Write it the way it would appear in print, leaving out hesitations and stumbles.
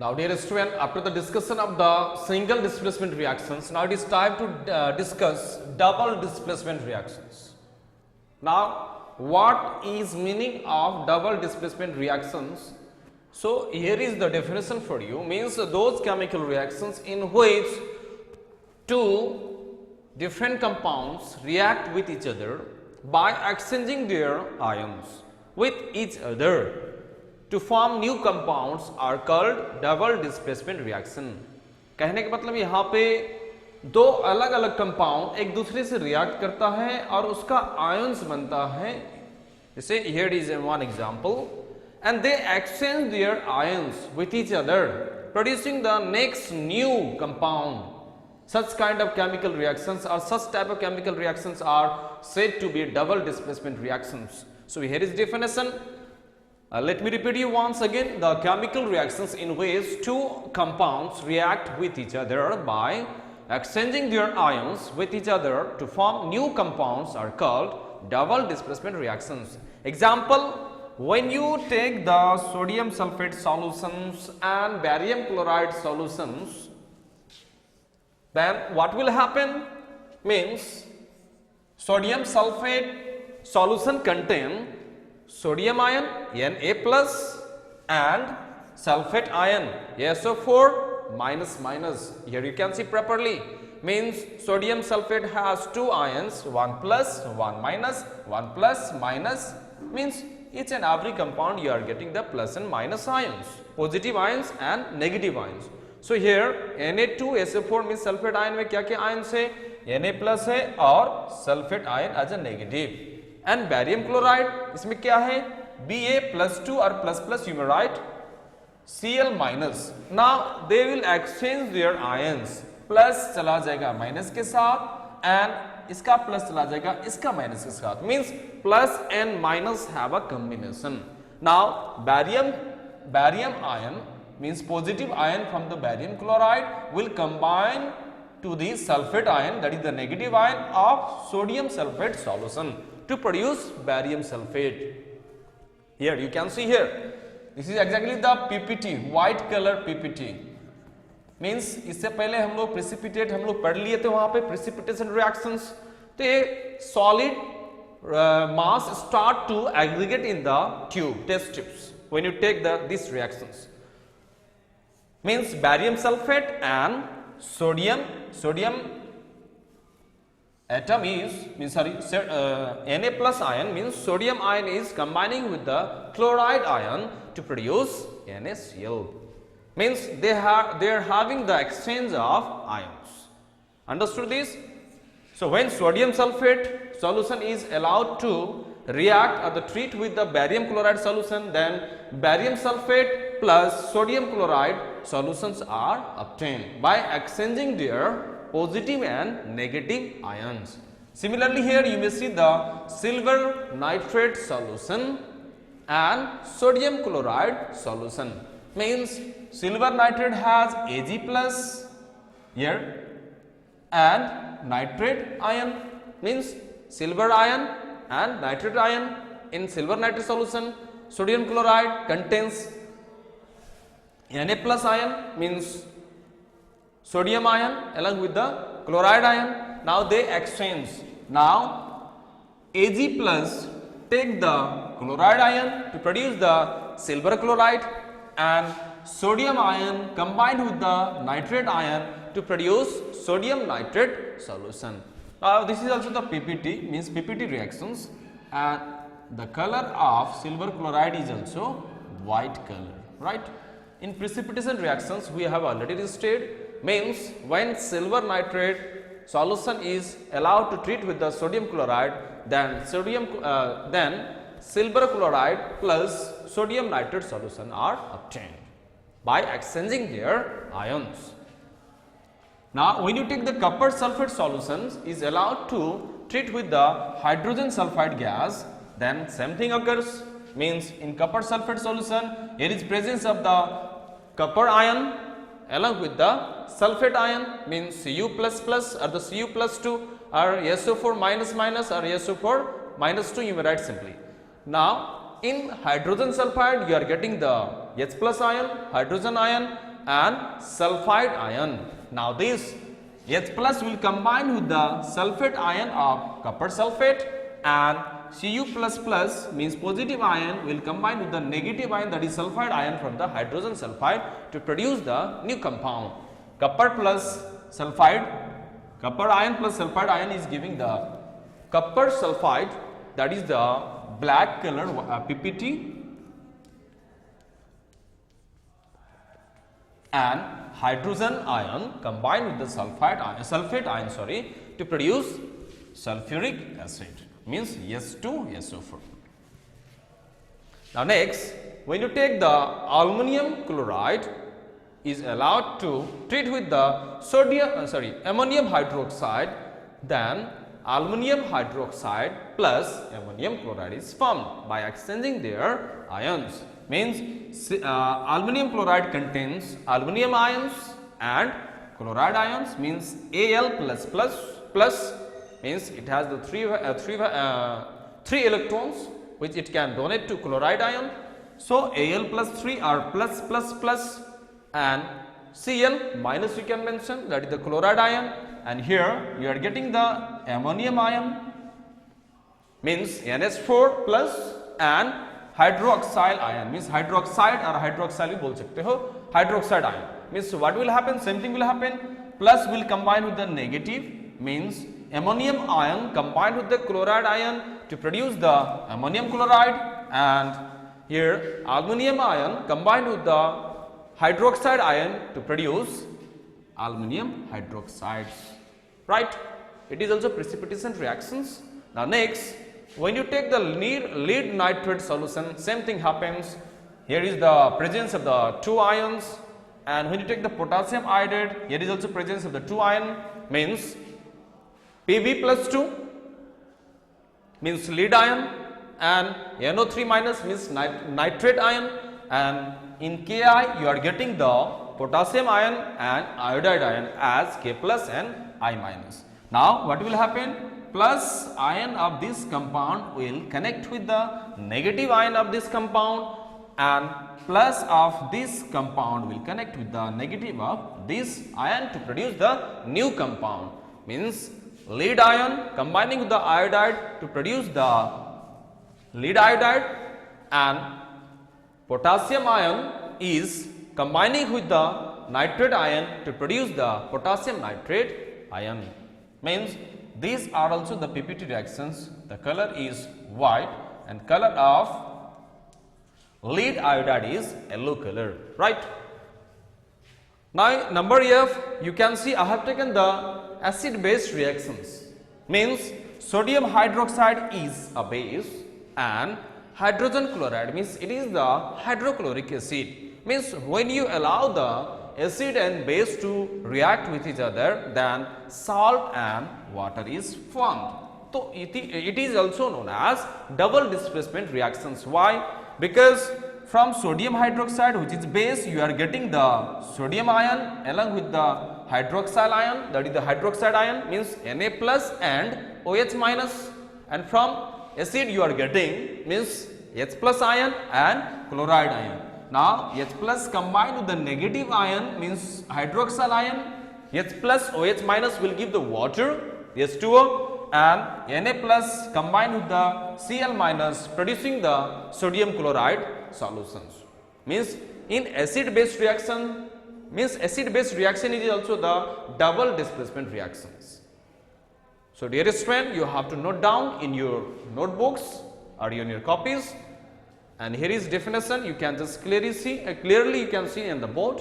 Now dear student, after the discussion of the single displacement reactions, now it is time to discuss double displacement reactions. Now what is meaning of double displacement reactions? So here is the definition for you, means those chemical reactions in which two different compounds react with each other by exchanging their ions with each other to form new compounds are called double displacement reaction. कहने का मतलब यहाँ पे दो अलग अलग compound एक दूसरे से रिएक्ट करता है और उसका आयंस बनता है. जैसे here is one example, and they exchange their ions with each other producing the next new compound. Such kind of chemical reactions or such type of chemical reactions are said to be double displacement reactions. So here is definition. Let me repeat you once again. The chemical reactions in which two compounds react with each other by exchanging their ions with each other to form new compounds are called double displacement reactions. Example, when you take the sodium sulfate solutions and barium chloride solutions, then what will happen? Means sodium sulfate solution contain sodium ion Na+ and sulfate ion SO4 minus. Here you can see properly, means sodium sulfate has two ions, 1 plus 1 minus, 1 plus minus, means each and every compound you are getting the plus and minus ions, positive ions and negative ions. So here Na2SO4 means sulfate ion में क्या क्या ions है? Na+ है और sulfate ion as a negative. And barium chloride इसमें क्या है? Ba+2 और plus you may write Cl minus. Now they will exchange their ions. Plus चला जाएगा minus के साथ and इसका plus चला जाएगा इसका minus के साथ. Means plus and minus have a combination. Now barium ion means positive ion from the barium chloride will combine to the sulfate ion, that is the negative ion of sodium sulfate solution, to produce barium sulfate. Here you can see here, this is exactly the PPT, white color PPT. Means इससे पहले हम लोग precipitate हम लोग पढ़ लिए थे वहाँ पे precipitation reactions. तो ये solid mass start to aggregate in the tube, test tubes when you take these reactions. Means barium sulfate and sodium atom is Na+ ion means sodium ion is combining with the chloride ion to produce NaCl. Means they are having the exchange of ions. Understood this? So when sodium sulfate solution is allowed to react or the treat with the barium chloride solution, then barium sulfate plus sodium chloride solutions are obtained by exchanging their positive and negative ions. Similarly here you may see the silver nitrate solution and sodium chloride solution. Means silver nitrate has Ag plus here and nitrate ion, means silver ion and nitrate ion in silver nitrate solution. Sodium chloride contains Na+ ion means sodium ion along with the chloride ion. Now they exchange. Now Ag plus take the chloride ion to produce the silver chloride and sodium ion combined with the nitrate ion to produce sodium nitrate solution. Now this is also the PPT, means PPT reactions, and the color of silver chloride is also white color, right? In precipitation reactions we have already stated, means when silver nitrate solution is allowed to treat with the sodium chloride, then silver chloride plus sodium nitrate solution are obtained by exchanging their ions. Now when you take the copper sulfate solutions is allowed to treat with the hydrogen sulfide gas, then same thing occurs. Means in copper sulfate solution here is presence of the copper ion along with the sulfate ion, means Cu++ or the Cu+2 or SO4 minus or SO4 -2 you may write simply. Now in hydrogen sulfide you are getting the H+ ion, hydrogen ion and sulfide ion. Now this H plus will combine with the sulfate ion of copper sulfate, and Cu plus plus means positive ion will combine with the negative ion, that is sulfide ion from the hydrogen sulfide, to produce the new compound. Copper plus sulfide, copper ion plus sulfide ion is giving the copper sulfide, that is the black color PPT, and hydrogen ion combined with the sulfate ion to produce sulfuric acid, means S2SO4. Now next, when you take the aluminum chloride is allowed to treat with the ammonium hydroxide, then aluminum hydroxide plus ammonium chloride is formed by exchanging their ions. Means aluminum chloride contains aluminum ions and chloride ions, means Al plus means it has the three electrons which it can donate to chloride ion. So Al plus 3 are plus, and Cl minus we can mention, that is the chloride ion, and here you are getting the ammonium ion, means NH4 plus, and hydroxyl ion, means hydroxide or hydroxyl भी बोल सकते हो, hydroxide ion, means what will happen, same thing will happen, plus will combine with the negative, means ammonium ion combined with the chloride ion to produce the ammonium chloride, and here aluminum ion combined with the hydroxide ion to produce aluminum hydroxides, right. It is also precipitation reactions. Now next, when you take the lead nitrate solution, same thing happens. Here is the presence of the two ions, and when you take the potassium iodide, here is also presence of the two ion, means Pb plus 2 means lead ion, and NO3 minus means nitrate ion, and in Ki you are getting the potassium ion and iodide ion as K plus and I minus. Now what will happen? Plus ion of this compound will connect with the negative ion of this compound, and plus of this compound will connect with the negative of this ion to produce the new compound, means lead ion combining with the iodide to produce the lead iodide, and potassium ion is combining with the nitrate ion to produce the potassium nitrate ion, means these are also the PPT reactions. The color is white and color of lead iodide is yellow color, right. Now number F, you can see I have taken the acid base reactions, means sodium hydroxide is a base and hydrogen chloride means it is the hydrochloric acid, means when you allow the acid and base to react with each other, then salt and water is formed. So it is also known as double displacement reactions. Why? Because from sodium hydroxide, which is base, you are getting the sodium ion along with the hydroxyl ion, that is the hydroxide ion, means Na plus and OH minus, and from acid you are getting means H plus ion and chloride ion. Now H plus combined with the negative ion means hydroxyl ion, H plus OH minus will give the water H2O, and Na plus combined with the Cl minus producing the sodium chloride solutions. Means in acid base reaction, means acid base reaction is also the double displacement reactions. So dear student, you have to note down in your notebooks or in your copies, and here is definition, you can just clearly you can see in the board.